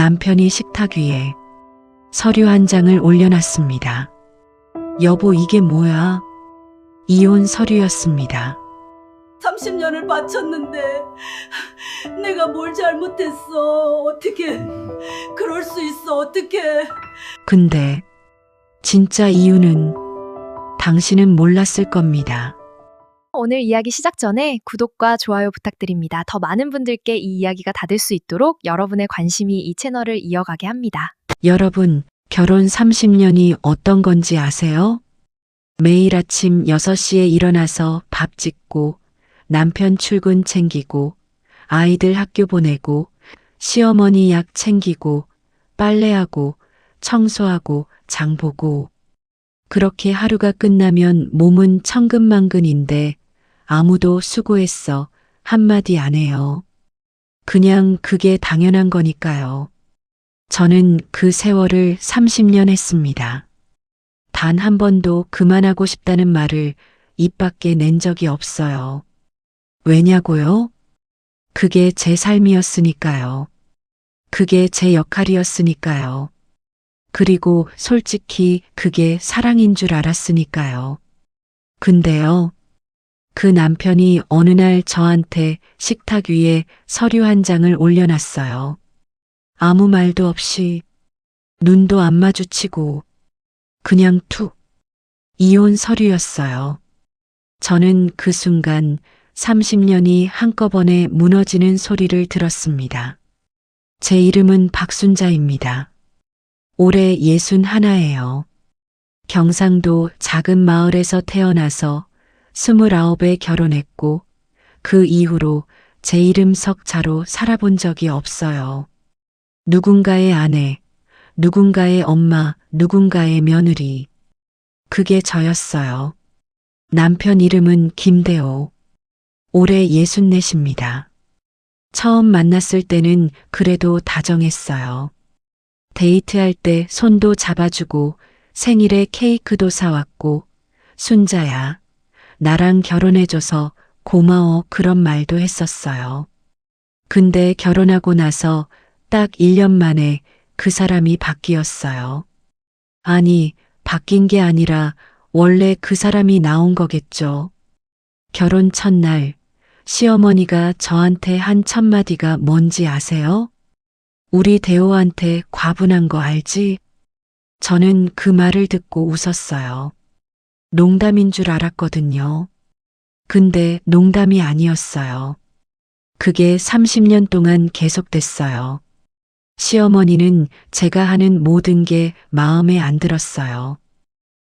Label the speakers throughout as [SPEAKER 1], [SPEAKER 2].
[SPEAKER 1] 남편이 식탁 위에 서류 한 장을 올려놨습니다. 여보, 이게 뭐야? 이혼 서류였습니다.
[SPEAKER 2] 30년을 바쳤는데 내가 뭘 잘못했어. 어떻게 그럴 수 있어. 어떻게.
[SPEAKER 1] 근데 진짜 이유는 당신은 몰랐을 겁니다.
[SPEAKER 3] 오늘 이야기 시작 전에 구독과 좋아요 부탁드립니다. 더 많은 분들께 이 이야기가 닿을 수 있도록 여러분의 관심이 이 채널을 이어가게 합니다.
[SPEAKER 1] 여러분, 결혼 30년이 어떤 건지 아세요? 매일 아침 6시에 일어나서 밥 짓고 남편 출근 챙기고 아이들 학교 보내고 시어머니 약 챙기고 빨래하고 청소하고 장 보고 그렇게 하루가 끝나면 몸은 천근만근인데 아무도 수고했어 한마디 안 해요. 그냥 그게 당연한 거니까요. 저는 그 세월을 30년 했습니다. 단 한 번도 그만하고 싶다는 말을 입 밖에 낸 적이 없어요. 왜냐고요? 그게 제 삶이었으니까요. 그게 제 역할이었으니까요. 그리고 솔직히 그게 사랑인 줄 알았으니까요. 근데요, 그 남편이 어느 날 저한테 식탁 위에 서류 한 장을 올려놨어요. 아무 말도 없이, 눈도 안 마주치고, 그냥 툭, 이혼 서류였어요. 저는 그 순간 30년이 한꺼번에 무너지는 소리를 들었습니다. 제 이름은 박순자입니다. 올해 61예요. 경상도 작은 마을에서 태어나서 29에 결혼했고 그 이후로 제 이름 석자로 살아본 적이 없어요. 누군가의 아내, 누군가의 엄마, 누군가의 며느리. 그게 저였어요. 남편 이름은 김대호. 올해 64입니다. 처음 만났을 때는 그래도 다정했어요. 데이트할 때 손도 잡아주고 생일에 케이크도 사왔고 순자야, 나랑 결혼해줘서 고마워 그런 말도 했었어요. 근데 결혼하고 나서 딱 1년 만에 그 사람이 바뀌었어요. 아니, 바뀐 게 아니라 원래 그 사람이 나온 거겠죠. 결혼 첫날 시어머니가 저한테 한 첫 마디가 뭔지 아세요? 우리 대호한테 과분한 거 알지? 저는 그 말을 듣고 웃었어요. 농담인 줄 알았거든요. 근데 농담이 아니었어요. 그게 30년 동안 계속됐어요. 시어머니는 제가 하는 모든 게 마음에 안 들었어요.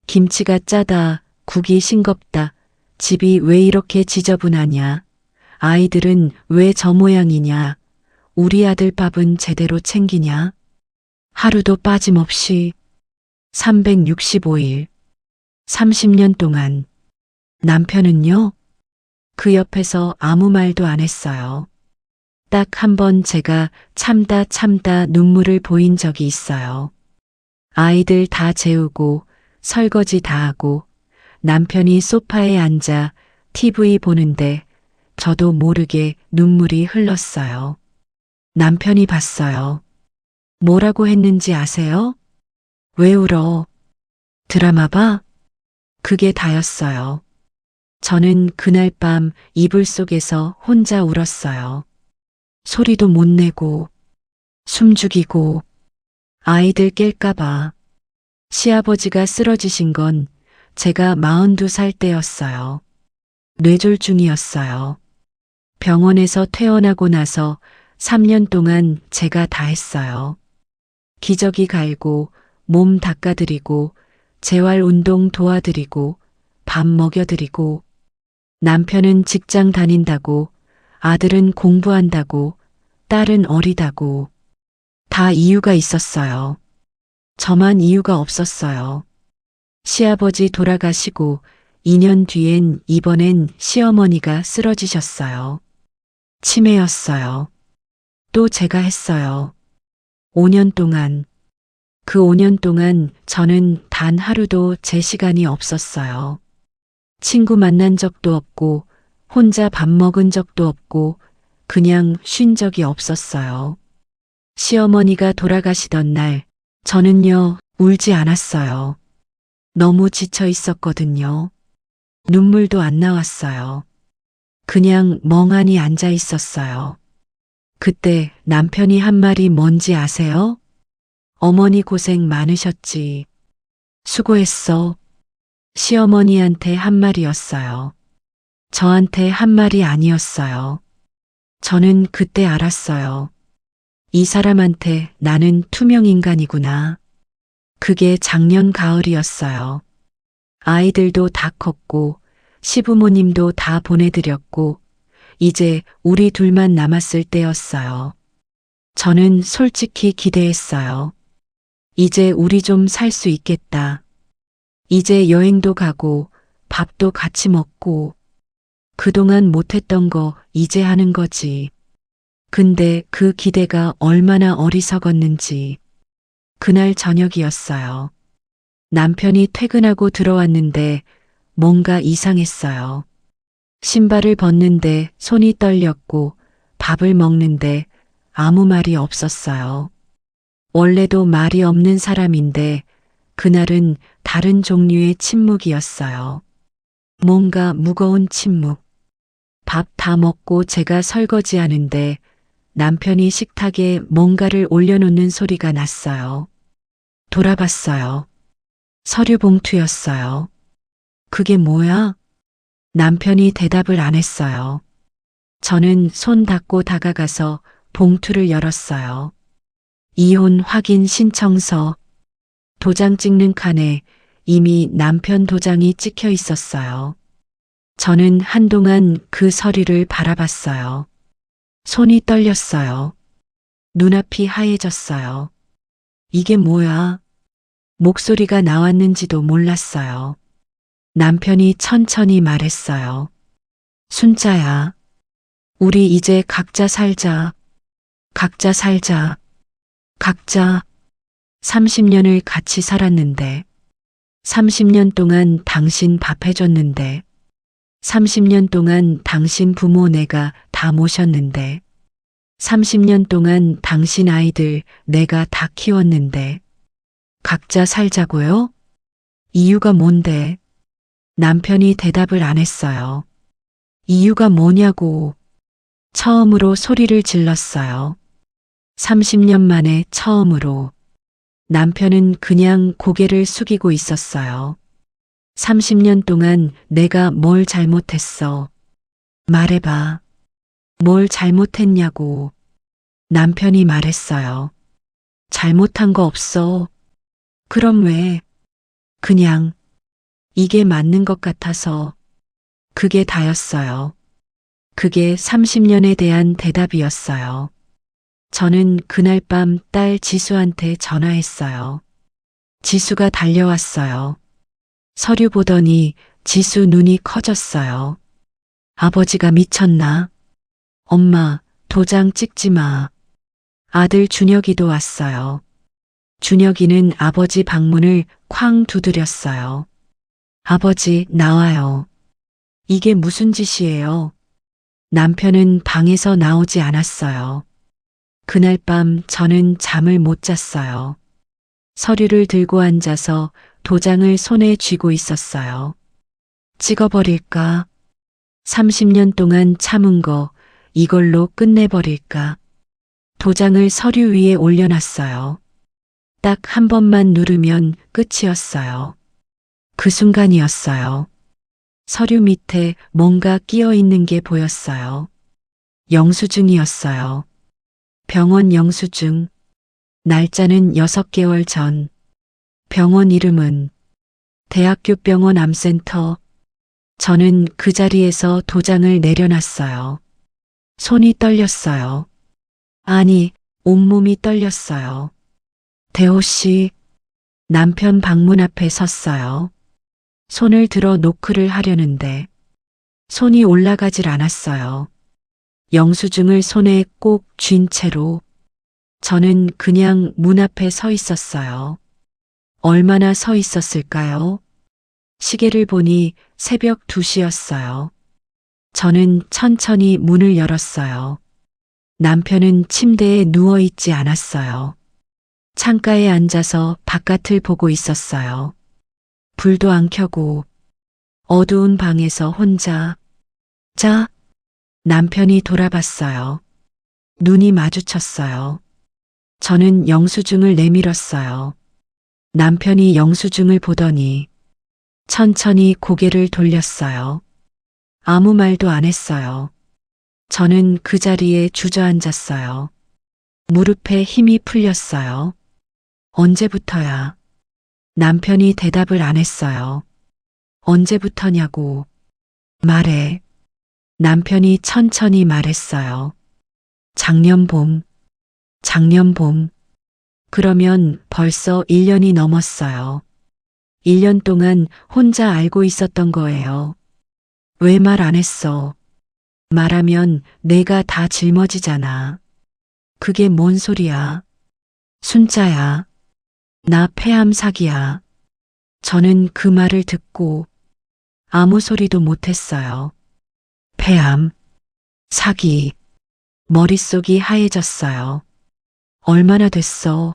[SPEAKER 1] 김치가 짜다, 국이 싱겁다, 집이 왜 이렇게 지저분하냐, 아이들은 왜 저 모양이냐, 우리 아들 밥은 제대로 챙기냐, 하루도 빠짐없이 365일, 30년 동안. 남편은요? 그 옆에서 아무 말도 안 했어요. 딱 한 번 제가 참다 눈물을 보인 적이 있어요. 아이들 다 재우고 설거지 다 하고 남편이 소파에 앉아 TV 보는데 저도 모르게 눈물이 흘렀어요. 남편이 봤어요. 뭐라고 했는지 아세요? 왜 울어? 드라마 봐? 그게 다였어요. 저는 그날 밤 이불 속에서 혼자 울었어요. 소리도 못 내고, 숨죽이고, 아이들 깰까봐. 시아버지가 쓰러지신 건 제가 42살 때였어요. 뇌졸중이었어요. 병원에서 퇴원하고 나서 3년 동안 제가 다 했어요. 기저귀 갈고, 몸 닦아드리고, 재활 운동 도와드리고, 밥 먹여드리고, 남편은 직장 다닌다고, 아들은 공부한다고, 딸은 어리다고. 다 이유가 있었어요. 저만 이유가 없었어요. 시아버지 돌아가시고 2년 뒤엔 이번엔 시어머니가 쓰러지셨어요. 치매였어요. 또 제가 했어요. 5년 동안. 그 5년 동안 저는 단 하루도 제 시간이 없었어요. 친구 만난 적도 없고 혼자 밥 먹은 적도 없고 그냥 쉰 적이 없었어요. 시어머니가 돌아가시던 날, 저는요, 울지 않았어요. 너무 지쳐 있었거든요. 눈물도 안 나왔어요. 그냥 멍하니 앉아 있었어요. 그때 남편이 한 말이 뭔지 아세요? 어머니 고생 많으셨지. 수고했어. 시어머니한테 한 말이었어요. 저한테 한 말이 아니었어요. 저는 그때 알았어요. 이 사람한테 나는 투명 인간이구나. 그게 작년 가을이었어요. 아이들도 다 컸고, 시부모님도 다 보내드렸고, 이제 우리 둘만 남았을 때였어요. 저는 솔직히 기대했어요. 이제 우리 좀 살 수 있겠다. 이제 여행도 가고, 밥도 같이 먹고, 그동안 못했던 거 이제 하는 거지. 근데 그 기대가 얼마나 어리석었는지. 그날 저녁이었어요. 남편이 퇴근하고 들어왔는데 뭔가 이상했어요. 신발을 벗는데 손이 떨렸고 밥을 먹는데 아무 말이 없었어요. 원래도 말이 없는 사람인데 그날은 다른 종류의 침묵이었어요. 뭔가 무거운 침묵. 밥 다 먹고 제가 설거지하는데 남편이 식탁에 뭔가를 올려놓는 소리가 났어요. 돌아봤어요. 서류 봉투였어요. 그게 뭐야? 남편이 대답을 안 했어요. 저는 손 닦고 다가가서 봉투를 열었어요. 이혼 확인 신청서. 도장 찍는 칸에 이미 남편 도장이 찍혀 있었어요. 저는 한동안 그 서류를 바라봤어요. 손이 떨렸어요. 눈앞이 하얘졌어요. 이게 뭐야? 목소리가 나왔는지도 몰랐어요. 남편이 천천히 말했어요. 순자야. 우리 이제 각자 살자. 각자 살자. 각자. 30년을 같이 살았는데. 30년 동안 당신 밥 해줬는데. 30년 동안 당신 부모 내가 다 모셨는데. 30년 동안 당신 아이들 내가 다 키웠는데. 각자 살자고요? 이유가 뭔데? 남편이 대답을 안 했어요. 이유가 뭐냐고. 처음으로 소리를 질렀어요. 30년 만에 처음으로. 남편은 그냥 고개를 숙이고 있었어요. 30년 동안 내가 뭘 잘못했어? 말해봐. 뭘 잘못했냐고. 남편이 말했어요. 잘못한 거 없어. 그럼 왜? 그냥 이게 맞는 것 같아서. 그게 다였어요. 그게 30년에 대한 대답이었어요. 저는 그날 밤 딸 지수한테 전화했어요. 지수가 달려왔어요. 서류 보더니 지수 눈이 커졌어요. 아버지가 미쳤나? 엄마, 도장 찍지 마. 아들 준혁이도 왔어요. 준혁이는 아버지 방문을 쾅 두드렸어요. 아버지, 나와요. 이게 무슨 짓이에요? 남편은 방에서 나오지 않았어요. 그날 밤 저는 잠을 못 잤어요. 서류를 들고 앉아서 도장을 손에 쥐고 있었어요. 찍어버릴까? 30년 동안 참은 거 이걸로 끝내버릴까? 도장을 서류 위에 올려놨어요. 딱 한 번만 누르면 끝이었어요. 그 순간이었어요. 서류 밑에 뭔가 끼어 있는 게 보였어요. 영수증이었어요. 병원 영수증. 날짜는 6개월 전. 병원 이름은 대학교 병원 암센터. 저는 그 자리에서 도장을 내려놨어요. 손이 떨렸어요. 아니, 온몸이 떨렸어요. 대호 씨, 남편 방문 앞에 섰어요. 손을 들어 노크를 하려는데 손이 올라가질 않았어요. 영수증을 손에 꼭 쥔 채로 저는 그냥 문 앞에 서 있었어요. 얼마나 서 있었을까요? 시계를 보니 새벽 2시였어요. 저는 천천히 문을 열었어요. 남편은 침대에 누워 있지 않았어요. 창가에 앉아서 바깥을 보고 있었어요. 불도 안 켜고 어두운 방에서 혼자. 자, 남편이 돌아봤어요. 눈이 마주쳤어요. 저는 영수증을 내밀었어요. 남편이 영수증을 보더니 천천히 고개를 돌렸어요. 아무 말도 안 했어요. 저는 그 자리에 주저앉았어요. 무릎에 힘이 풀렸어요. 언제부터야? 남편이 대답을 안 했어요. 언제부터냐고. 말해. 남편이 천천히 말했어요. 작년 봄. 그러면 벌써 1년이 넘었어요. 1년 동안 혼자 알고 있었던 거예요. 왜 말 안 했어? 말하면 내가 다 짊어지잖아. 그게 뭔 소리야? 순자야. 나 폐암 사기야. 저는 그 말을 듣고 아무 소리도 못했어요. 폐암, 사기, 머릿속이 하얘졌어요. 얼마나 됐어?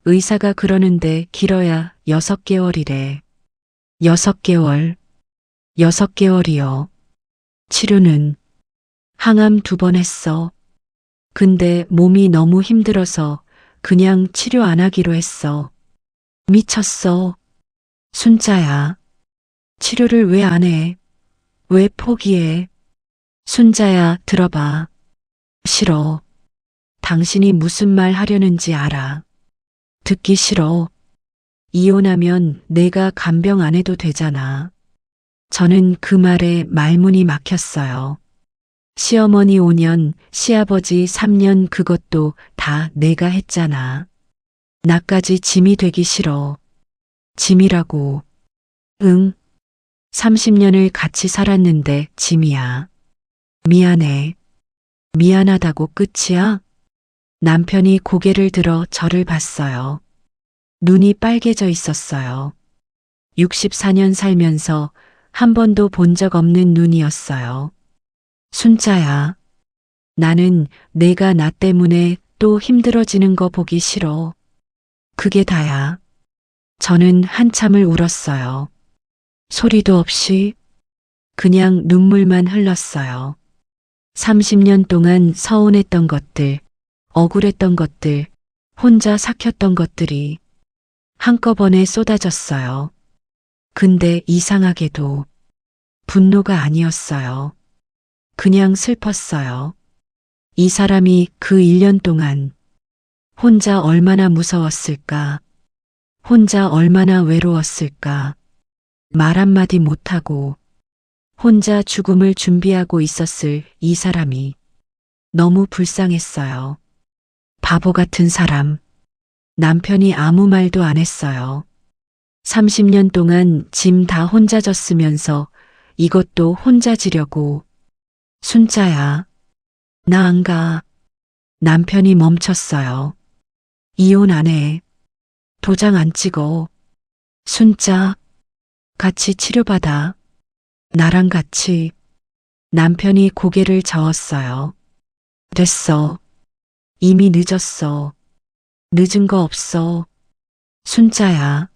[SPEAKER 1] 의사가 그러는데 길어야 6개월이래. 6개월. 6개월이요. 치료는 항암 2번 했어. 근데 몸이 너무 힘들어서 그냥 치료 안 하기로 했어. 미쳤어. 순자야. 치료를 왜 안 해? 왜 포기해? 순자야, 들어봐. 싫어. 당신이 무슨 말 하려는지 알아. 듣기 싫어. 이혼하면 내가 간병 안 해도 되잖아. 저는 그 말에 말문이 막혔어요. 시어머니 5년, 시아버지 3년 그것도 다 내가 했잖아. 나까지 짐이 되기 싫어. 짐이라고. 응. 30년을 같이 살았는데 짐이야. 미안해. 미안하다고 끝이야? 남편이 고개를 들어 저를 봤어요. 눈이 빨개져 있었어요. 64년 살면서 한 번도 본 적 없는 눈이었어요. 순자야. 나는 내가 나 때문에 또 힘들어지는 거 보기 싫어. 그게 다야. 저는 한참을 울었어요. 소리도 없이 그냥 눈물만 흘렀어요. 30년 동안 서운했던 것들, 억울했던 것들, 혼자 삭혔던 것들이 한꺼번에 쏟아졌어요. 근데 이상하게도 분노가 아니었어요. 그냥 슬펐어요. 이 사람이 그 1년 동안 혼자 얼마나 무서웠을까? 혼자 얼마나 외로웠을까? 말 한마디 못하고 혼자 죽음을 준비하고 있었을 이 사람이 너무 불쌍했어요. 바보 같은 사람. 남편이 아무 말도 안 했어요. 30년 동안 짐 다 혼자 졌으면서 이것도 혼자 지려고. 순자야. 나 안 가. 남편이 멈췄어요. 이혼 안 해. 도장 안 찍어. 순자. 같이 치료받아. 나랑 같이. 남편이 고개를 저었어요. 됐어. 이미 늦었어. 늦은 거 없어. 순자야.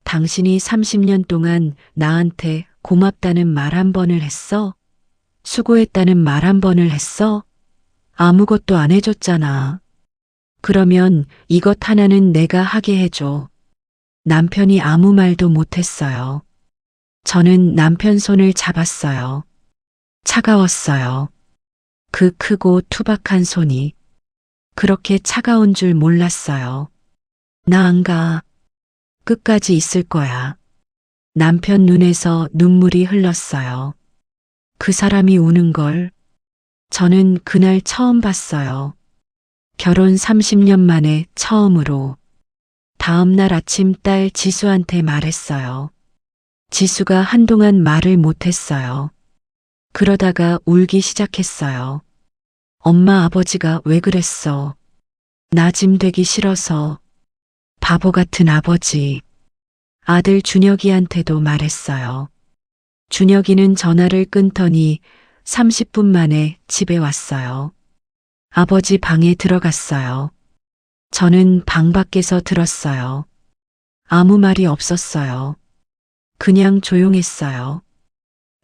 [SPEAKER 1] 당신이 30년 동안 나한테 고맙다는 말 한 번을 했어? 수고했다는 말 한 번을 했어? 아무것도 안 해줬잖아. 그러면 이것 하나는 내가 하게 해줘. 남편이 아무 말도 못했어요. 저는 남편 손을 잡았어요. 차가웠어요. 그 크고 투박한 손이 그렇게 차가운 줄 몰랐어요. 나 안 가. 끝까지 있을 거야. 남편 눈에서 눈물이 흘렀어요. 그 사람이 우는 걸 저는 그날 처음 봤어요. 결혼 30년 만에 처음으로. 다음 날 아침 딸 지수한테 말했어요. 지수가 한동안 말을 못했어요. 그러다가 울기 시작했어요. 엄마 아버지가 왜 그랬어? 나 짐 되기 싫어서. 바보 같은 아버지. 아들 준혁이한테도 말했어요. 준혁이는 전화를 끊더니 30분 만에 집에 왔어요. 아버지 방에 들어갔어요. 저는 방 밖에서 들었어요. 아무 말이 없었어요. 그냥 조용했어요.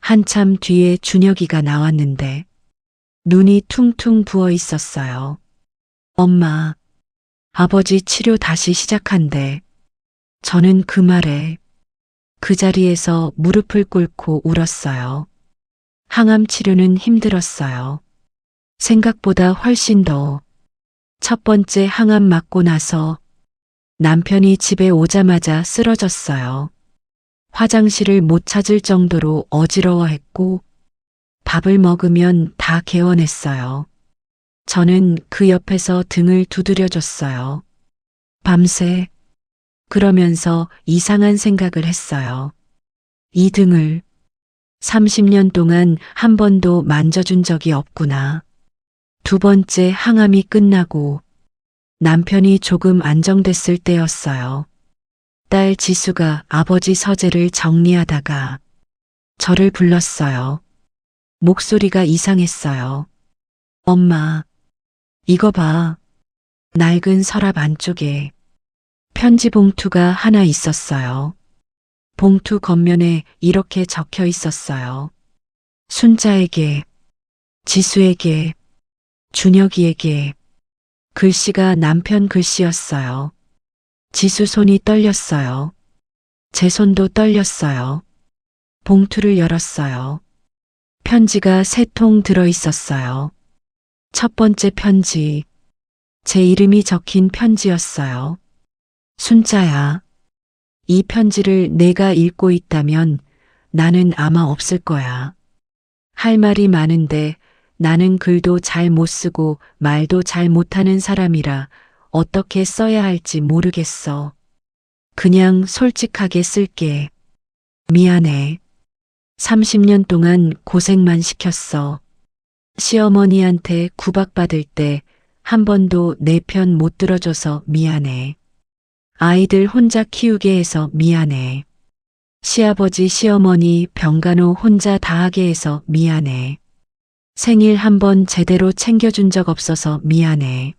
[SPEAKER 1] 한참 뒤에 준혁이가 나왔는데 눈이 퉁퉁 부어 있었어요. 엄마, 아버지 치료 다시 시작한대. 저는 그 말에 그 자리에서 무릎을 꿇고 울었어요. 항암 치료는 힘들었어요. 생각보다 훨씬 더. 첫 번째 항암 맞고 나서 남편이 집에 오자마자 쓰러졌어요. 화장실을 못 찾을 정도로 어지러워했고 밥을 먹으면 다 개원했어요. 저는 그 옆에서 등을 두드려줬어요. 밤새 그러면서 이상한 생각을 했어요. 이 등을 30년 동안 한 번도 만져준 적이 없구나. 두 번째 항암이 끝나고 남편이 조금 안정됐을 때였어요. 딸 지수가 아버지 서재를 정리하다가 저를 불렀어요. 목소리가 이상했어요. 엄마, 이거 봐. 낡은 서랍 안쪽에 편지 봉투가 하나 있었어요. 봉투 겉면에 이렇게 적혀 있었어요. 순자에게, 지수에게, 준혁이에게. 글씨가 남편 글씨였어요. 지수 손이 떨렸어요. 제 손도 떨렸어요. 봉투를 열었어요. 편지가 3통 들어 있었어요. 첫 번째 편지, 제 이름이 적힌 편지였어요. 순자야, 이 편지를 내가 읽고 있다면 나는 아마 없을 거야. 할 말이 많은데 나는 글도 잘 못 쓰고 말도 잘 못하는 사람이라 어떻게 써야 할지 모르겠어. 그냥 솔직하게 쓸게. 미안해. 30년 동안 고생만 시켰어. 시어머니한테 구박받을 때 한 번도 내 편 못 들어줘서 미안해. 아이들 혼자 키우게 해서 미안해. 시아버지 시어머니 병간호 혼자 다 하게 해서 미안해. 생일 한 번 제대로 챙겨준 적 없어서 미안해.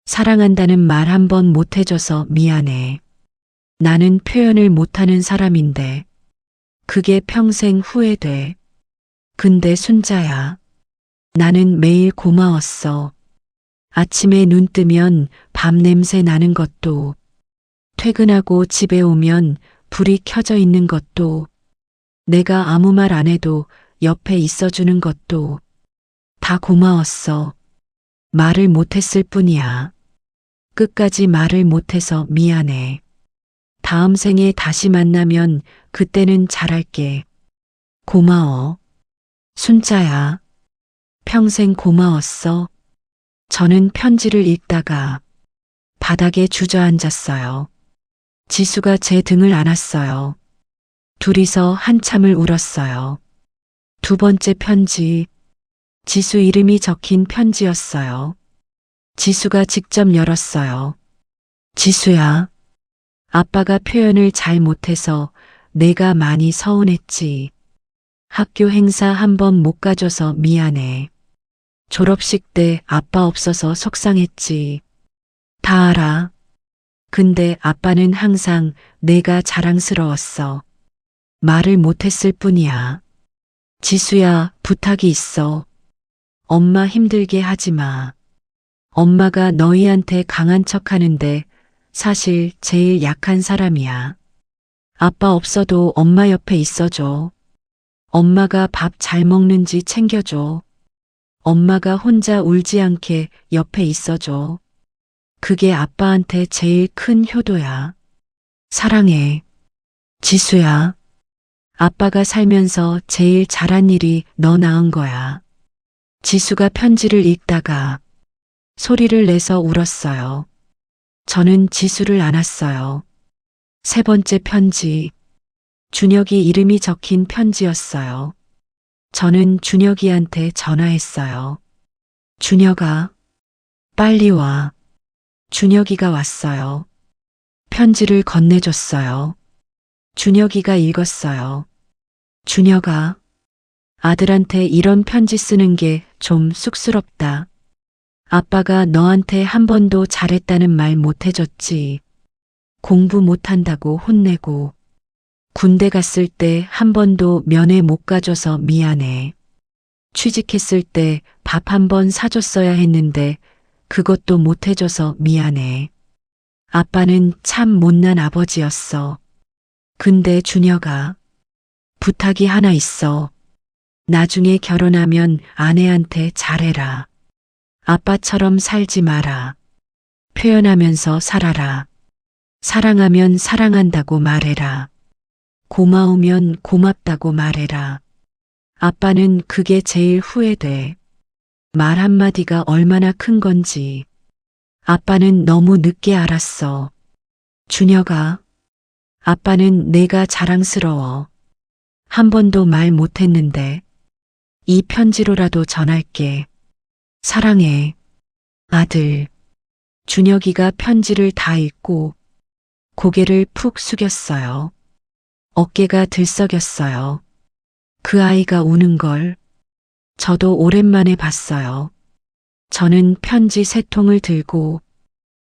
[SPEAKER 1] 사랑한다는 말 한 번 못 해줘서 미안해. 나는 표현을 못하는 사람인데 그게 평생 후회돼. 근데 순자야, 나는 매일 고마웠어. 아침에 눈 뜨면 밥 냄새 나는 것도, 퇴근하고 집에 오면 불이 켜져 있는 것도, 내가 아무 말 안 해도 옆에 있어주는 것도 다 고마웠어. 말을 못했을 뿐이야. 끝까지 말을 못해서 미안해. 다음 생에 다시 만나면 그때는 잘할게. 고마워. 순자야, 평생 고마웠어. 저는 편지를 읽다가 바닥에 주저앉았어요. 지수가 제 등을 안았어요. 둘이서 한참을 울었어요. 두 번째 편지, 지수 이름이 적힌 편지였어요. 지수가 직접 열었어요. 지수야, 아빠가 표현을 잘 못해서 내가 많이 서운했지. 학교 행사 한 번 못 가줘서 미안해. 졸업식 때 아빠 없어서 속상했지. 다 알아. 근데 아빠는 항상 내가 자랑스러웠어. 말을 못했을 뿐이야. 지수야, 부탁이 있어. 엄마 힘들게 하지 마. 엄마가 너희한테 강한 척 하는데 사실 제일 약한 사람이야. 아빠 없어도 엄마 옆에 있어줘. 엄마가 밥 잘 먹는지 챙겨줘. 엄마가 혼자 울지 않게 옆에 있어줘. 그게 아빠한테 제일 큰 효도야. 사랑해. 지수야, 아빠가 살면서 제일 잘한 일이 너 낳은 거야. 지수가 편지를 읽다가 소리를 내서 울었어요. 저는 지수를 안았어요. 세 번째 편지, 준혁이 이름이 적힌 편지였어요. 저는 준혁이한테 전화했어요. 준혁아, 빨리 와. 준혁이가 왔어요. 편지를 건네줬어요. 준혁이가 읽었어요. 준혁아, 아들한테 이런 편지 쓰는 게 좀 쑥스럽다. 아빠가 너한테 한 번도 잘했다는 말 못 해줬지. 공부 못한다고 혼내고, 군대 갔을 때 한 번도 면회 못 가줘서 미안해. 취직했을 때 밥 한 번 사줬어야 했는데 그것도 못 해줘서 미안해. 아빠는 참 못난 아버지였어. 근데 준혁아, 부탁이 하나 있어. 나중에 결혼하면 아내한테 잘해라. 아빠처럼 살지 마라. 표현하면서 살아라. 사랑하면 사랑한다고 말해라. 고마우면 고맙다고 말해라. 아빠는 그게 제일 후회돼. 말 한마디가 얼마나 큰 건지. 아빠는 너무 늦게 알았어. 준혁아, 아빠는 내가 자랑스러워. 한 번도 말 못했는데 이 편지로라도 전할게. 사랑해, 아들. 준혁이가 편지를 다 읽고 고개를 푹 숙였어요. 어깨가 들썩였어요. 그 아이가 우는 걸 저도 오랜만에 봤어요. 저는 편지 3통을 들고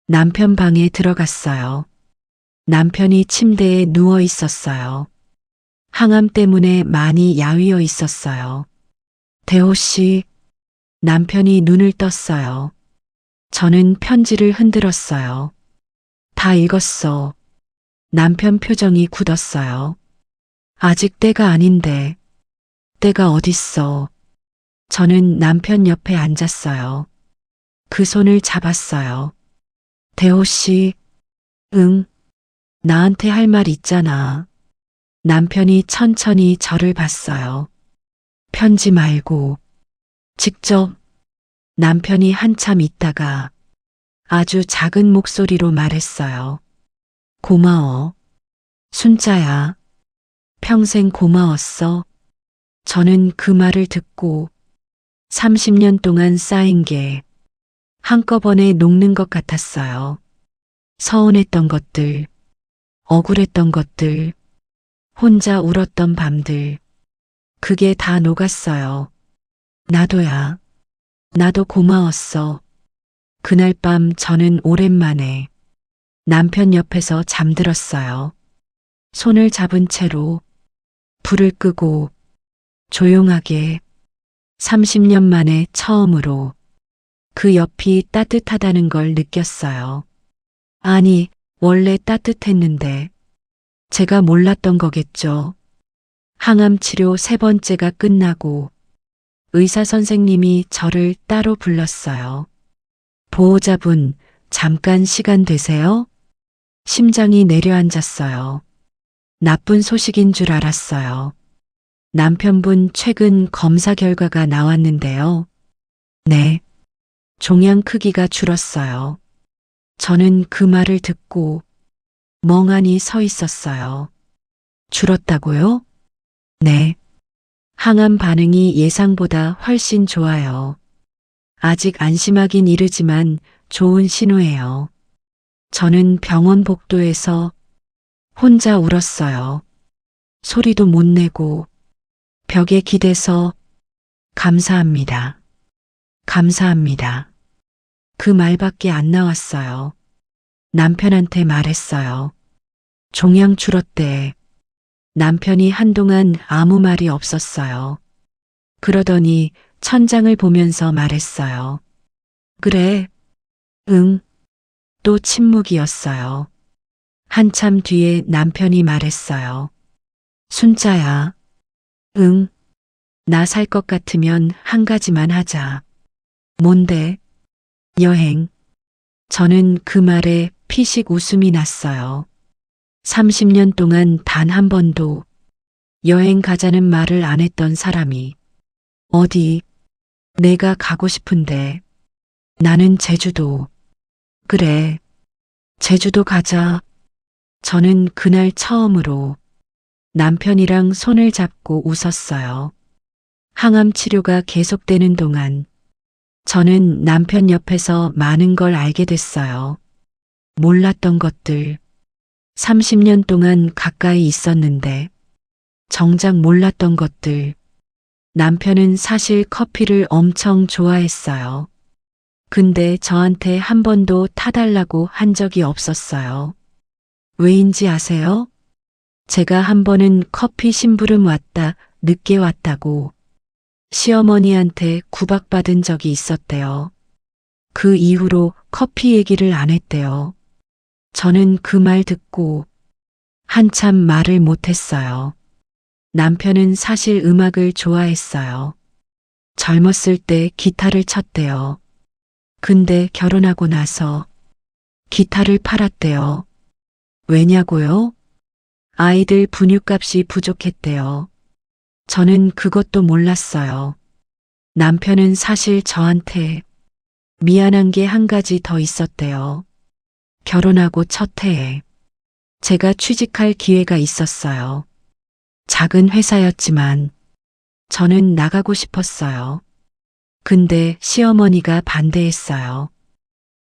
[SPEAKER 1] 남편 방에 들어갔어요. 남편이 침대에 누워 있었어요. 항암 때문에 많이 야위어 있었어요. 대호 씨, 남편이 눈을 떴어요. 저는 편지를 흔들었어요. 다 읽었어. 남편 표정이 굳었어요. 아직 때가 아닌데. 때가 어딨어. 저는 남편 옆에 앉았어요. 그 손을 잡았어요. 대호 씨, 응, 나한테 할 말 있잖아. 남편이 천천히 저를 봤어요. 편지 말고 직접. 남편이 한참 있다가 아주 작은 목소리로 말했어요. 고마워. 순자야. 평생 고마웠어. 저는 그 말을 듣고 30년 동안 쌓인 게 한꺼번에 녹는 것 같았어요. 서운했던 것들, 억울했던 것들, 혼자 울었던 밤들, 그게 다 녹았어요. 나도야. 나도 고마웠어. 그날 밤 저는 오랜만에 남편 옆에서 잠들었어요. 손을 잡은 채로 불을 끄고 조용하게 30년 만에 처음으로 그 옆이 따뜻하다는 걸 느꼈어요. 아니, 원래 따뜻했는데 제가 몰랐던 거겠죠. 항암 치료 3번째가 끝나고 의사 선생님이 저를 따로 불렀어요. 보호자분, 잠깐 시간 되세요? 심장이 내려앉았어요. 나쁜 소식인 줄 알았어요. 남편분 최근 검사 결과가 나왔는데요. 네. 종양 크기가 줄었어요. 저는 그 말을 듣고 멍하니 서 있었어요. 줄었다고요? 네. 항암 반응이 예상보다 훨씬 좋아요. 아직 안심하긴 이르지만 좋은 신호예요. 저는 병원 복도에서 혼자 울었어요. 소리도 못 내고 벽에 기대서 감사합니다. 감사합니다. 그 말밖에 안 나왔어요. 남편한테 말했어요. 종양 줄었대. 남편이 한동안 아무 말이 없었어요. 그러더니 천장을 보면서 말했어요. 그래. 응. 또 침묵이었어요. 한참 뒤에 남편이 말했어요. 순자야. 응. 나 살 것 같으면 한 가지만 하자. 뭔데? 여행. 저는 그 말에 피식 웃음이 났어요. 30년 동안 단 한 번도 여행 가자는 말을 안 했던 사람이 어디? 내가 가고 싶은데. 나는 제주도. 그래. 제주도 가자. 저는 그날 처음으로 남편이랑 손을 잡고 웃었어요. 항암 치료가 계속되는 동안 저는 남편 옆에서 많은 걸 알게 됐어요. 몰랐던 것들. 30년 동안 가까이 있었는데 정작 몰랐던 것들. 남편은 사실 커피를 엄청 좋아했어요. 근데 저한테 한 번도 타달라고 한 적이 없었어요. 왜인지 아세요? 제가 한 번은 커피 심부름 왔다, 늦게 왔다고 시어머니한테 구박받은 적이 있었대요. 그 이후로 커피 얘기를 안 했대요. 저는 그 말 듣고 한참 말을 못했어요. 남편은 사실 음악을 좋아했어요. 젊었을 때 기타를 쳤대요. 근데 결혼하고 나서 기타를 팔았대요. 왜냐고요? 아이들 분유값이 부족했대요. 저는 그것도 몰랐어요. 남편은 사실 저한테 미안한 게 한 가지 더 있었대요. 결혼하고 첫 해에 제가 취직할 기회가 있었어요. 작은 회사였지만 저는 나가고 싶었어요. 근데 시어머니가 반대했어요.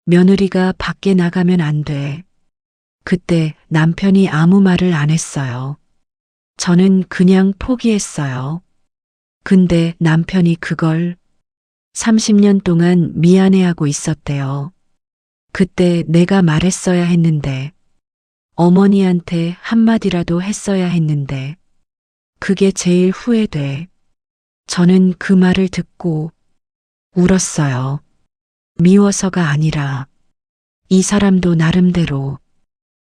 [SPEAKER 1] 며느리가 밖에 나가면 안 돼. 그때 남편이 아무 말을 안 했어요. 저는 그냥 포기했어요. 근데 남편이 그걸 30년 동안 미안해하고 있었대요. 그때 내가 말했어야 했는데, 어머니한테 한마디라도 했어야 했는데, 그게 제일 후회돼. 저는 그 말을 듣고 울었어요. 미워서가 아니라, 이 사람도 나름대로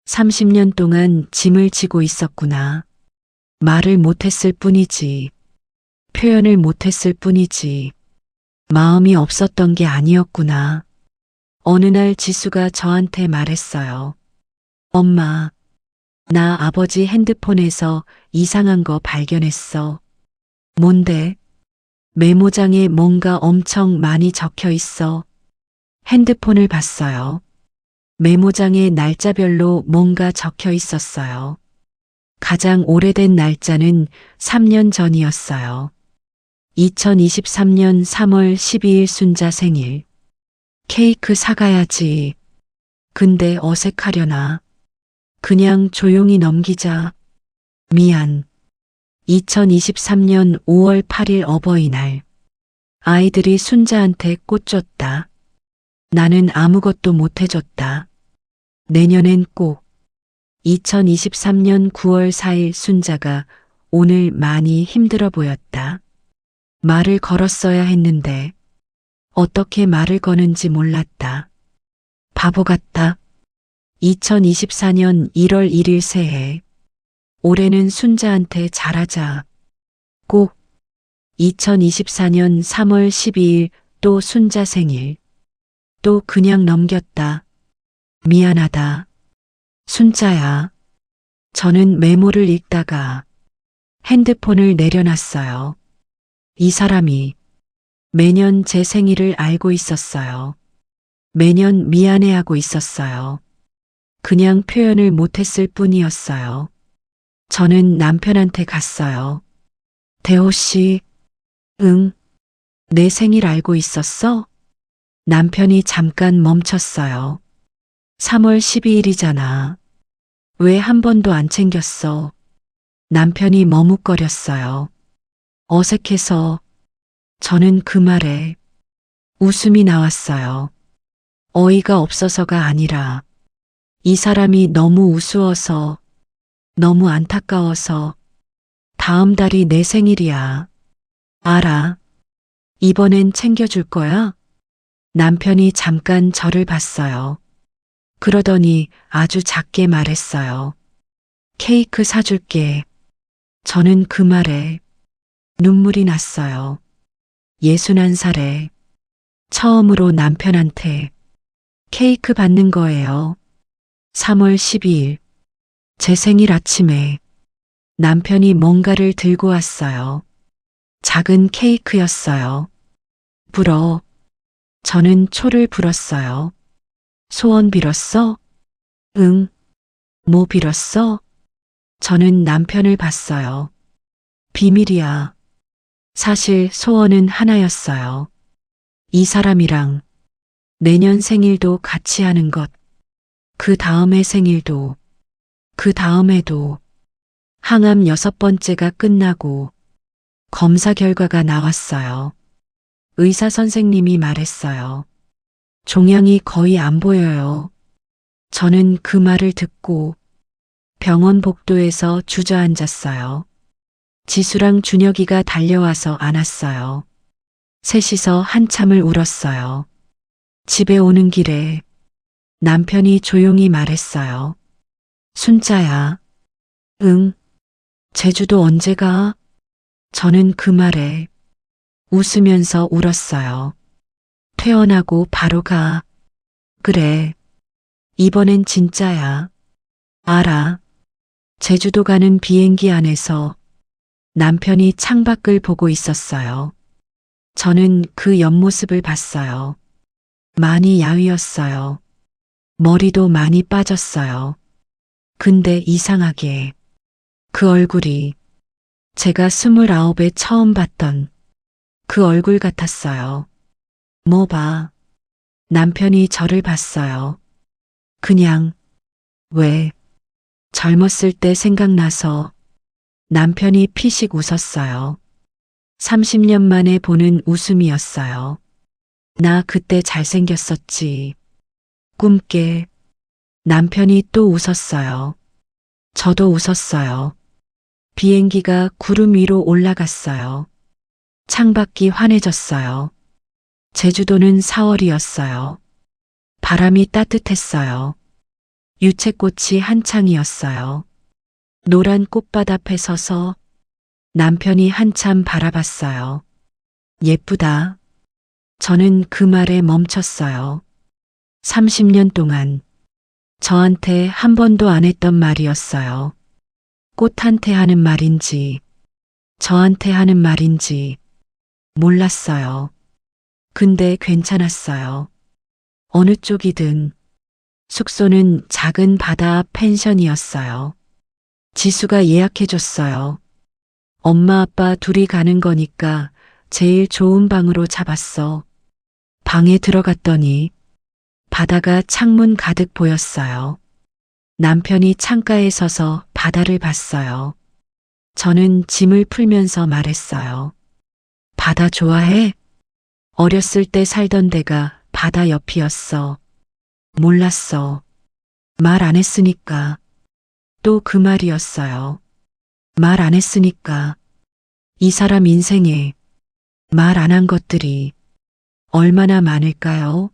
[SPEAKER 1] 30년 동안 짐을 지고 있었구나. 말을 못했을 뿐이지, 표현을 못했을 뿐이지, 마음이 없었던 게 아니었구나. 어느 날 지수가 저한테 말했어요. 엄마, 나 아버지 핸드폰에서 이상한 거 발견했어. 뭔데? 메모장에 뭔가 엄청 많이 적혀 있어. 핸드폰을 봤어요. 메모장에 날짜별로 뭔가 적혀 있었어요. 가장 오래된 날짜는 3년 전이었어요. 2023년 3월 12일 순자 생일. 케이크 사가야지. 근데 어색하려나. 그냥 조용히 넘기자. 미안. 2023년 5월 8일 어버이날. 아이들이 순자한테 꽃 줬다. 나는 아무것도 못 해줬다. 내년엔 꼭. 2023년 9월 4일 순자가 오늘 많이 힘들어 보였다. 말을 걸었어야 했는데 어떻게 말을 거는지 몰랐다. 바보 같다. 2024년 1월 1일 새해. 올해는 순자한테 잘하자. 꼭. 2024년 3월 12일 또 순자 생일. 또 그냥 넘겼다. 미안하다. 순자야. 저는 메모를 읽다가 핸드폰을 내려놨어요. 이 사람이 매년 제 생일을 알고 있었어요. 매년 미안해하고 있었어요. 그냥 표현을 못했을 뿐이었어요. 저는 남편한테 갔어요. 대호 씨, 응, 내 생일 알고 있었어? 남편이 잠깐 멈췄어요. 3월 12일이잖아. 왜 한 번도 안 챙겼어? 남편이 머뭇거렸어요. 어색해서 저는 그 말에 웃음이 나왔어요. 어이가 없어서가 아니라 이 사람이 너무 우스워서 너무 안타까워서 다음 달이 내 생일이야. 알아. 이번엔 챙겨줄 거야? 남편이 잠깐 저를 봤어요. 그러더니 아주 작게 말했어요. 케이크 사줄게. 저는 그 말에 눈물이 났어요. 61살에 처음으로 남편한테 케이크 받는 거예요. 3월 12일 제 생일 아침에 남편이 뭔가를 들고 왔어요. 작은 케이크였어요. 불어. 저는 초를 불었어요. 소원 빌었어? 응. 뭐 빌었어? 저는 남편을 봤어요. 비밀이야. 사실 소원은 하나였어요. 이 사람이랑 내년 생일도 같이 하는 것. 그 다음의 생일도. 그 다음에도. 항암 6번째가 끝나고 검사 결과가 나왔어요. 의사 선생님이 말했어요. 종양이 거의 안 보여요. 저는 그 말을 듣고 병원 복도에서 주저앉았어요. 지수랑 준혁이가 달려와서 안았어요. 셋이서 한참을 울었어요. 집에 오는 길에 남편이 조용히 말했어요. 순자야. 응. 제주도 언제 가? 저는 그 말에 웃으면서 울었어요. 퇴원하고 바로 가. 그래. 이번엔 진짜야. 알아. 제주도 가는 비행기 안에서 남편이 창밖을 보고 있었어요. 저는 그 옆모습을 봤어요. 많이 야위었어요. 머리도 많이 빠졌어요. 근데 이상하게 그 얼굴이 제가 29에 처음 봤던 그 얼굴 같았어요. 뭐 봐. 남편이 저를 봤어요. 그냥 왜 젊었을 때 생각나서 남편이 피식 웃었어요. 30년 만에 보는 웃음이었어요. 나 그때 잘생겼었지. 꿈깨. 남편이 또 웃었어요. 저도 웃었어요. 비행기가 구름 위로 올라갔어요. 창밖이 환해졌어요. 제주도는 4월이었어요. 바람이 따뜻했어요. 유채꽃이 한창이었어요. 노란 꽃밭 앞에 서서 남편이 한참 바라봤어요. 예쁘다. 저는 그 말에 멈췄어요. 30년 동안 저한테 한 번도 안 했던 말이었어요. 꽃한테 하는 말인지 저한테 하는 말인지 몰랐어요. 근데 괜찮았어요. 어느 쪽이든 숙소는 작은 바다 앞 펜션이었어요. 지수가 예약해줬어요. 엄마 아빠 둘이 가는 거니까 제일 좋은 방으로 잡았어. 방에 들어갔더니 바다가 창문 가득 보였어요. 남편이 창가에 서서 바다를 봤어요. 저는 짐을 풀면서 말했어요. 바다 좋아해? 어렸을 때 살던 데가 바다 옆이었어. 몰랐어. 말 안 했으니까. 또 그 말이었어요. 말 안 했으니까. 이 사람 인생에 말 안 한 것들이 얼마나 많을까요?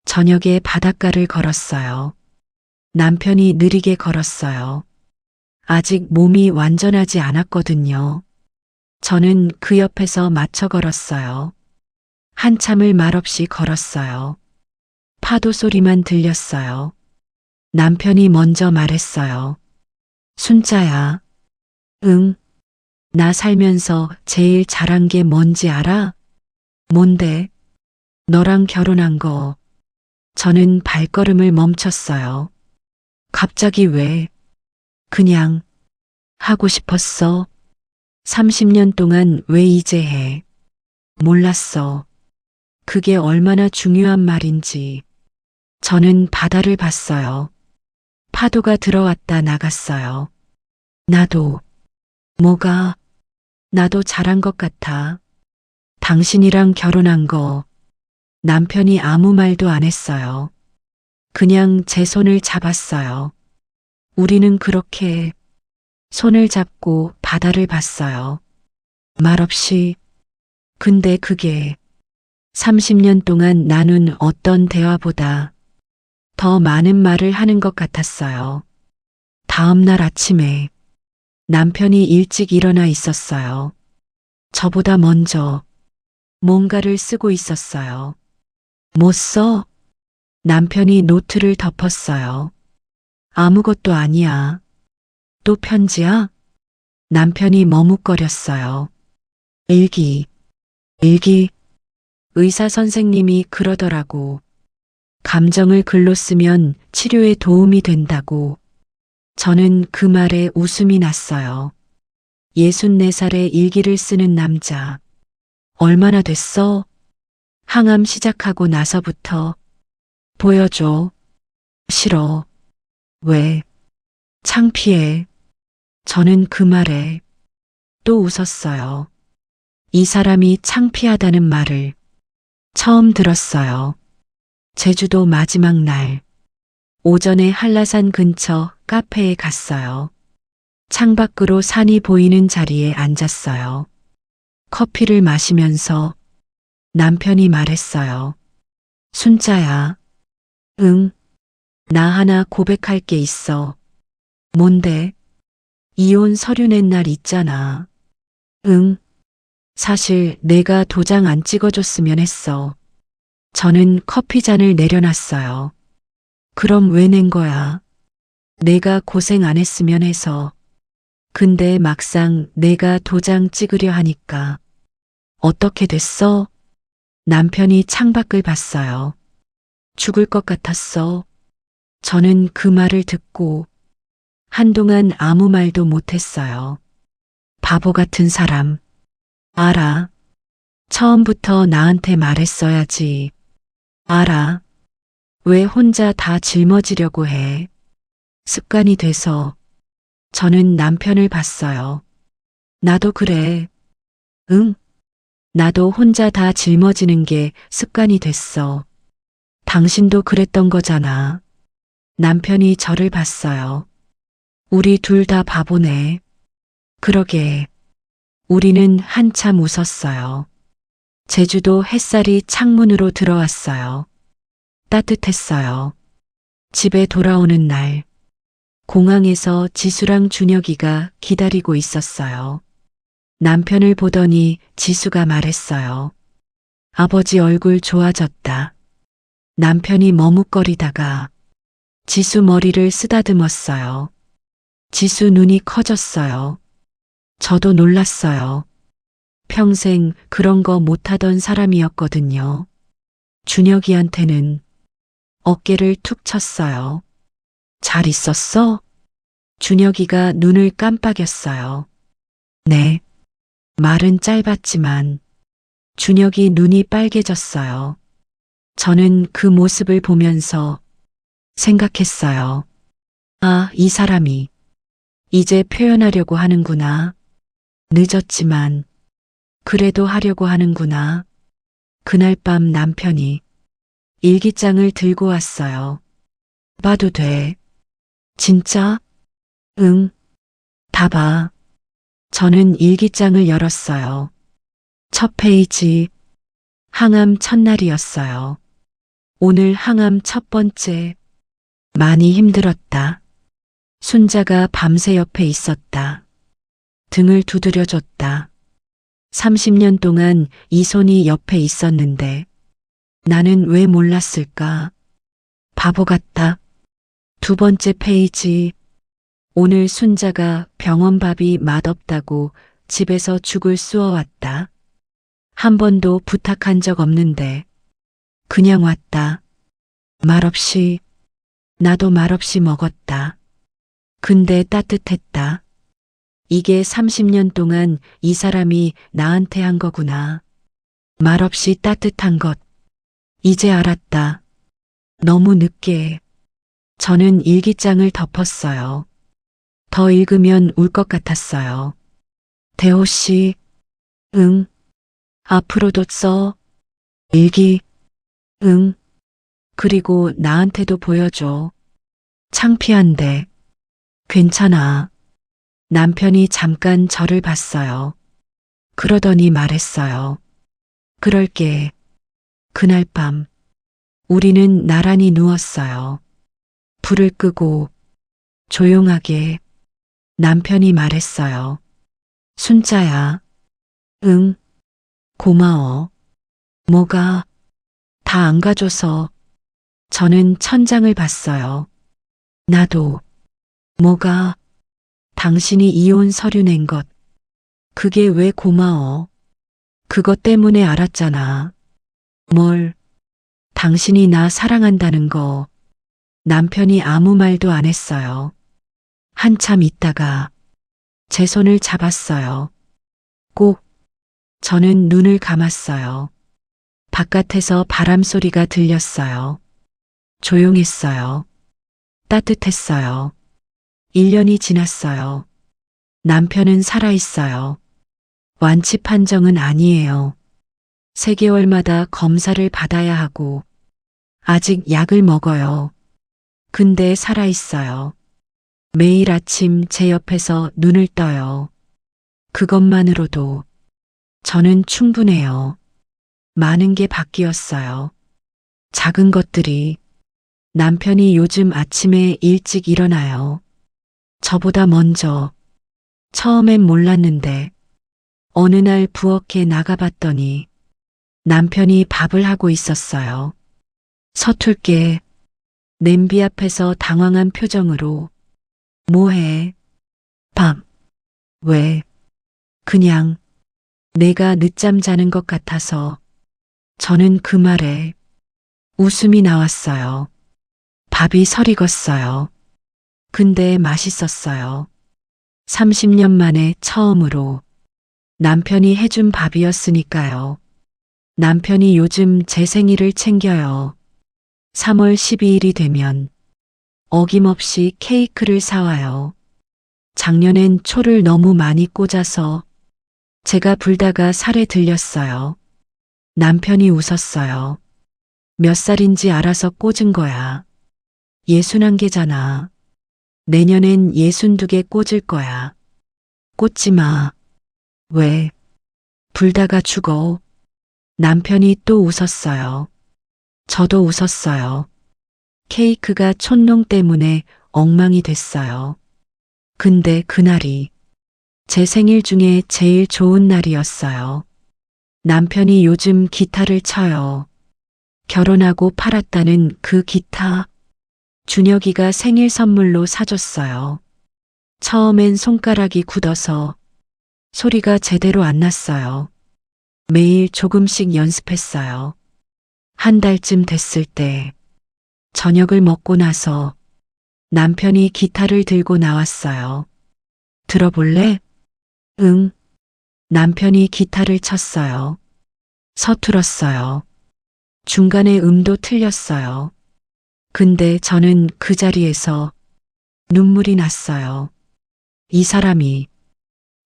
[SPEAKER 1] 저녁에 바닷가를 걸었어요. 남편이 느리게 걸었어요. 아직 몸이 완전하지 않았거든요. 저는 그 옆에서 맞춰 걸었어요. 한참을 말없이 걸었어요. 파도 소리만 들렸어요. 남편이 먼저 말했어요. 순자야. 응. 나 살면서 제일 잘한 게 뭔지 알아? 뭔데? 너랑 결혼한 거. 저는 발걸음을 멈췄어요. 갑자기 왜? 그냥 하고 싶었어. 30년 동안 왜 이제 해? 몰랐어. 그게 얼마나 중요한 말인지. 저는 바다를 봤어요. 파도가 들어왔다 나갔어요. 나도. 뭐가? 나도 잘한 것 같아. 당신이랑 결혼한 거. 남편이 아무 말도 안 했어요. 그냥 제 손을 잡았어요. 우리는 그렇게 손을 잡고 바다를 봤어요. 말없이. 근데 그게 30년 동안 나눈 어떤 대화보다 더 많은 말을 하는 것 같았어요. 다음 날 아침에 남편이 일찍 일어나 있었어요. 저보다 먼저 뭔가를 쓰고 있었어요. 뭐 써? 남편이 노트를 덮었어요. 아무것도 아니야. 또 편지야? 남편이 머뭇거렸어요. 일기. 일기. 의사 선생님이 그러더라고. 감정을 글로 쓰면 치료에 도움이 된다고. 저는 그 말에 웃음이 났어요. 64살에 일기를 쓰는 남자. 얼마나 됐어? 항암 시작하고 나서부터. 보여줘. 싫어. 왜? 창피해. 저는 그 말에 또 웃었어요. 이 사람이 창피하다는 말을 처음 들었어요. 제주도 마지막 날, 오전에 한라산 근처 카페에 갔어요. 창밖으로 산이 보이는 자리에 앉았어요. 커피를 마시면서 남편이 말했어요. 순자야. 응, 나 하나 고백할 게 있어. 뭔데? 이혼 서류 낸 날 있잖아. 응, 사실 내가 도장 안 찍어줬으면 했어. 저는 커피잔을 내려놨어요. 그럼 왜 낸 거야? 내가 고생 안 했으면 해서. 근데 막상 내가 도장 찍으려 하니까. 어떻게 됐어? 남편이 창밖을 봤어요. 죽을 것 같았어. 저는 그 말을 듣고 한동안 아무 말도 못했어요. 바보 같은 사람. 알아. 처음부터 나한테 말했어야지. 알아. 왜 혼자 다 짊어지려고 해? 습관이 돼서. 저는 남편을 봤어요. 나도 그래. 응. 나도 혼자 다 짊어지는 게 습관이 됐어. 당신도 그랬던 거잖아. 남편이 저를 봤어요. 우리 둘 다 바보네. 그러게. 우리는 한참 웃었어요. 제주도 햇살이 창문으로 들어왔어요. 따뜻했어요. 집에 돌아오는 날, 공항에서 지수랑 준혁이가 기다리고 있었어요. 남편을 보더니 지수가 말했어요. 아버지 얼굴 좋아졌다. 남편이 머뭇거리다가 지수 머리를 쓰다듬었어요. 지수 눈이 커졌어요. 저도 놀랐어요. 평생 그런 거 못하던 사람이었거든요. 준혁이한테는 어깨를 툭 쳤어요. 잘 있었어? 준혁이가 눈을 깜빡였어요. 네. 말은 짧았지만 준혁이 눈이 빨개졌어요. 저는 그 모습을 보면서 생각했어요. 아, 이 사람이 이제 표현하려고 하는구나. 늦었지만 그래도 하려고 하는구나. 그날 밤 남편이 일기장을 들고 왔어요. 봐도 돼. 진짜? 응. 다 봐. 저는 일기장을 열었어요. 첫 페이지. 항암 첫날이었어요. 오늘 항암 첫 번째. 많이 힘들었다. 순자가 밤새 옆에 있었다. 등을 두드려줬다. 30년 동안 이 손이 옆에 있었는데 나는 왜 몰랐을까? 바보 같다. 두 번째 페이지. 오늘 순자가 병원 밥이 맛없다고 집에서 죽을 쑤어왔다. 한 번도 부탁한 적 없는데 그냥 왔다. 말없이. 나도 말없이 먹었다. 근데 따뜻했다. 이게 30년 동안 이 사람이 나한테 한 거구나. 말없이 따뜻한 것. 이제 알았다. 너무 늦게. 저는 일기장을 덮었어요. 더 읽으면 울 것 같았어요. 대호 씨. 응. 앞으로도 써. 일기. 응. 그리고 나한테도 보여줘. 창피한데. 괜찮아. 남편이 잠깐 저를 봤어요. 그러더니 말했어요. 그럴게. 그날 밤 우리는 나란히 누웠어요. 불을 끄고 조용하게 남편이 말했어요. 순자야. 응. 고마워. 뭐가? 다 안 가줘서. 저는 천장을 봤어요. 나도. 뭐가? 당신이 이혼 서류 낸 것. 그게 왜 고마워? 그것 때문에 알았잖아. 뭘? 당신이 나 사랑한다는 거. 남편이 아무 말도 안 했어요. 한참 있다가 제 손을 잡았어요. 꼭. 저는 눈을 감았어요. 바깥에서 바람 소리가 들렸어요. 조용했어요. 따뜻했어요. 1년이 지났어요. 남편은 살아있어요. 완치 판정은 아니에요. 3개월마다 검사를 받아야 하고 아직 약을 먹어요. 근데 살아있어요. 매일 아침 제 옆에서 눈을 떠요. 그것만으로도 저는 충분해요. 많은 게 바뀌었어요. 작은 것들이 남편이 요즘 아침에 일찍 일어나요. 저보다 먼저. 처음엔 몰랐는데 어느 날 부엌에 나가봤더니 남편이 밥을 하고 있었어요. 서툴게 냄비 앞에서 당황한 표정으로 뭐해? 밥. 왜? 그냥 내가 늦잠 자는 것 같아서. 저는 그 말에 웃음이 나왔어요. 밥이 설익었어요. 근데 맛있었어요. 30년 만에 처음으로 남편이 해준 밥이었으니까요. 남편이 요즘 제 생일을 챙겨요. 3월 12일이 되면 어김없이 케이크를 사와요. 작년엔 초를 너무 많이 꽂아서 제가 불다가 살에 들렸어요. 남편이 웃었어요. 몇 살인지 알아서 꽂은 거야. 61개잖아. 내년엔 62개 꽂을 거야. 꽂지 마. 왜? 불다가 죽어. 남편이 또 웃었어요. 저도 웃었어요. 케이크가 촌농 때문에 엉망이 됐어요. 근데 그날이 제 생일 중에 제일 좋은 날이었어요. 남편이 요즘 기타를 쳐요. 결혼하고 팔았다는 그 기타. 준혁이가 생일 선물로 사줬어요. 처음엔 손가락이 굳어서 소리가 제대로 안 났어요. 매일 조금씩 연습했어요. 한 달쯤 됐을 때 저녁을 먹고 나서 남편이 기타를 들고 나왔어요. 들어볼래? 응. 남편이 기타를 쳤어요. 서툴었어요. 중간에 음도 틀렸어요. 근데 저는 그 자리에서 눈물이 났어요. 이 사람이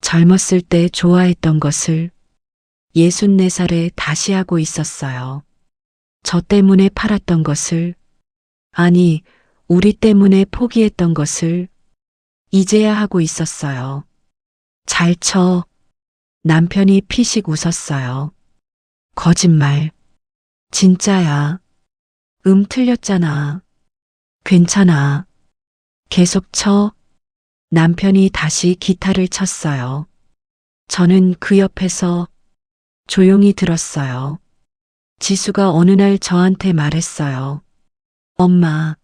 [SPEAKER 1] 젊었을 때 좋아했던 것을 64살에 다시 하고 있었어요. 저 때문에 팔았던 것을, 아니, 우리 때문에 포기했던 것을 이제야 하고 있었어요. 잘 쳐. 남편이 피식 웃었어요. 거짓말. 진짜야. 틀렸잖아. 괜찮아. 계속 쳐. 남편이 다시 기타를 쳤어요. 저는 그 옆에서 조용히 들었어요. 지수가 어느 날 저한테 말했어요. 엄마,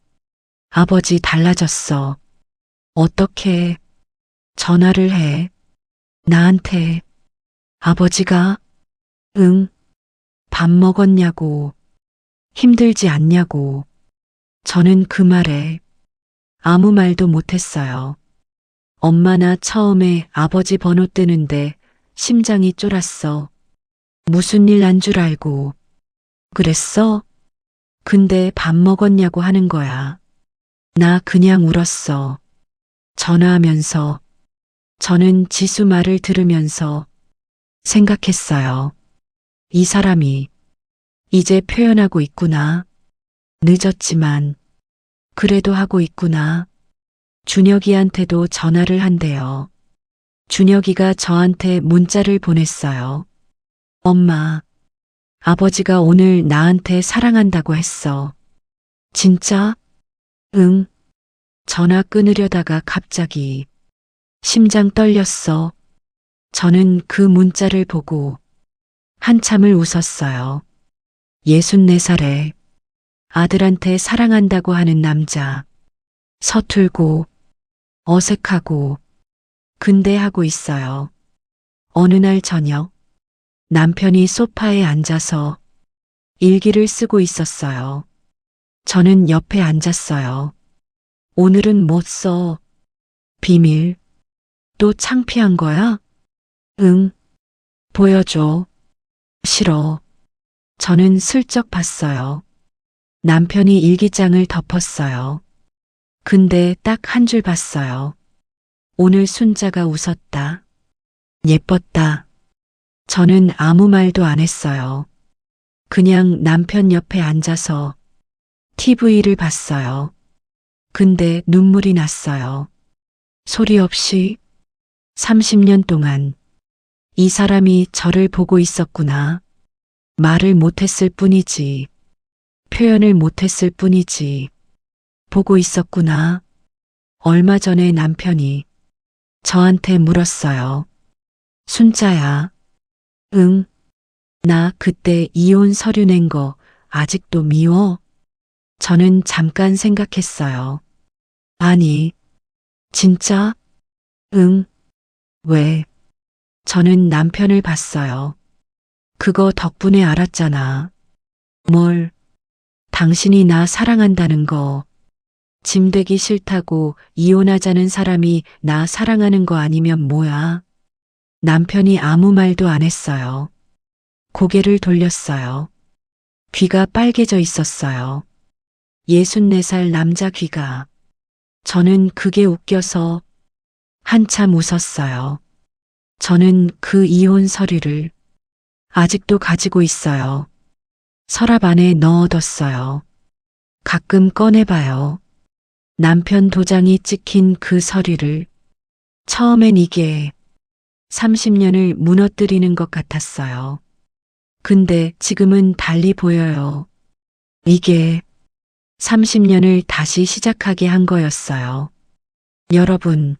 [SPEAKER 1] 아버지 달라졌어. 어떻게 전화를 해? 나한테. 아버지가? 응. 밥 먹었냐고. 힘들지 않냐고. 저는 그 말에 아무 말도 못했어요. 엄마나 처음에 아버지 번호 뜨는데 심장이 쫄았어. 무슨 일 난 줄 알고. 그랬어? 근데 밥 먹었냐고 하는 거야. 나 그냥 울었어. 전화하면서. 저는 지수 말을 들으면서 생각했어요. 이 사람이 이제 표현하고 있구나. 늦었지만 그래도 하고 있구나. 준혁이한테도 전화를 한대요. 준혁이가 저한테 문자를 보냈어요. 엄마, 아버지가 오늘 나한테 사랑한다고 했어. 진짜? 응. 전화 끊으려다가 갑자기 심장 떨렸어. 저는 그 문자를 보고 한참을 웃었어요. 64살에 아들한테 사랑한다고 하는 남자. 서툴고 어색하고 근데 하고 있어요. 어느 날 저녁 남편이 소파에 앉아서 일기를 쓰고 있었어요. 저는 옆에 앉았어요. 오늘은 못 써. 비밀. 또 창피한 거야? 응. 보여줘. 싫어. 저는 슬쩍 봤어요. 남편이 일기장을 덮었어요. 근데 딱 한 줄 봤어요. 오늘 순자가 웃었다. 예뻤다. 저는 아무 말도 안 했어요. 그냥 남편 옆에 앉아서 TV를 봤어요. 근데 눈물이 났어요. 소리 없이 30년 동안 이 사람이 저를 보고 있었구나. 말을 못했을 뿐이지. 표현을 못했을 뿐이지. 보고 있었구나. 얼마 전에 남편이 저한테 물었어요. 순자야. 응. 나 그때 이혼 서류 낸 거 아직도 미워? 저는 잠깐 생각했어요. 아니, 진짜? 응. 왜? 저는 남편을 봤어요. 그거 덕분에 알았잖아. 뭘? 당신이 나 사랑한다는 거. 짐되기 싫다고 이혼하자는 사람이 나 사랑하는 거 아니면 뭐야? 남편이 아무 말도 안 했어요. 고개를 돌렸어요. 귀가 빨개져 있었어요. 64살 남자 귀가. 저는 그게 웃겨서 한참 웃었어요. 저는 그 이혼 서류를 아직도 가지고 있어요. 서랍 안에 넣어뒀어요. 가끔 꺼내봐요. 남편 도장이 찍힌 그 서류를. 처음엔 이게 30년을 무너뜨리는 것 같았어요. 근데 지금은 달리 보여요. 이게 30년을 다시 시작하게 한 거였어요. 여러분,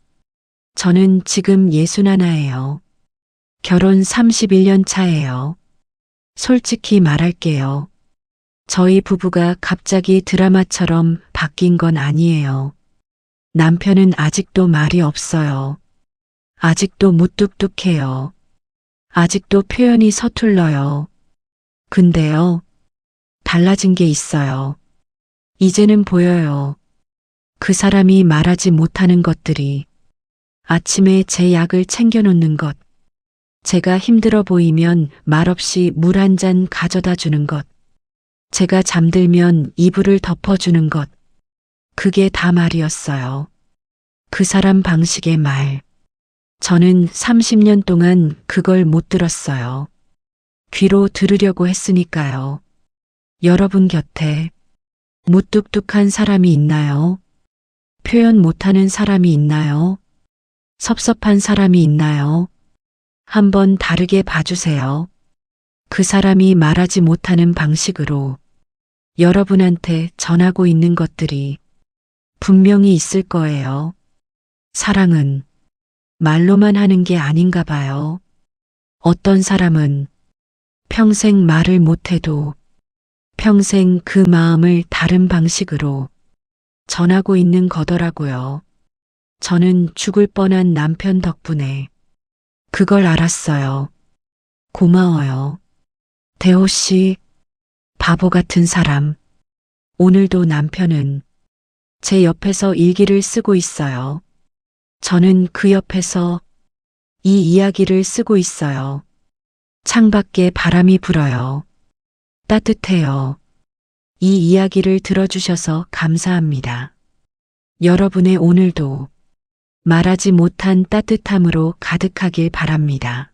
[SPEAKER 1] 저는 지금 61예요. 결혼 31년 차예요. 솔직히 말할게요. 저희 부부가 갑자기 드라마처럼 바뀐 건 아니에요. 남편은 아직도 말이 없어요. 아직도 무뚝뚝해요. 아직도 표현이 서툴러요. 근데요, 달라진 게 있어요. 이제는 보여요. 그 사람이 말하지 못하는 것들이. 아침에 제 약을 챙겨놓는 것. 제가 힘들어 보이면 말없이 물 한 잔 가져다 주는 것. 제가 잠들면 이불을 덮어주는 것. 그게 다 말이었어요. 그 사람 방식의 말. 저는 30년 동안 그걸 못 들었어요. 귀로 들으려고 했으니까요. 여러분 곁에 무뚝뚝한 사람이 있나요? 표현 못하는 사람이 있나요? 섭섭한 사람이 있나요? 한번 다르게 봐주세요. 그 사람이 말하지 못하는 방식으로 여러분한테 전하고 있는 것들이 분명히 있을 거예요. 사랑은 말로만 하는 게 아닌가 봐요. 어떤 사람은 평생 말을 못해도 평생 그 마음을 다른 방식으로 전하고 있는 거더라고요. 저는 죽을 뻔한 남편 덕분에 그걸 알았어요. 고마워요. 대호 씨, 바보 같은 사람. 오늘도 남편은 제 옆에서 일기를 쓰고 있어요. 저는 그 옆에서 이 이야기를 쓰고 있어요. 창밖에 바람이 불어요. 따뜻해요. 이 이야기를 들어주셔서 감사합니다. 여러분의 오늘도 말하지 못한 따뜻함으로 가득하길 바랍니다.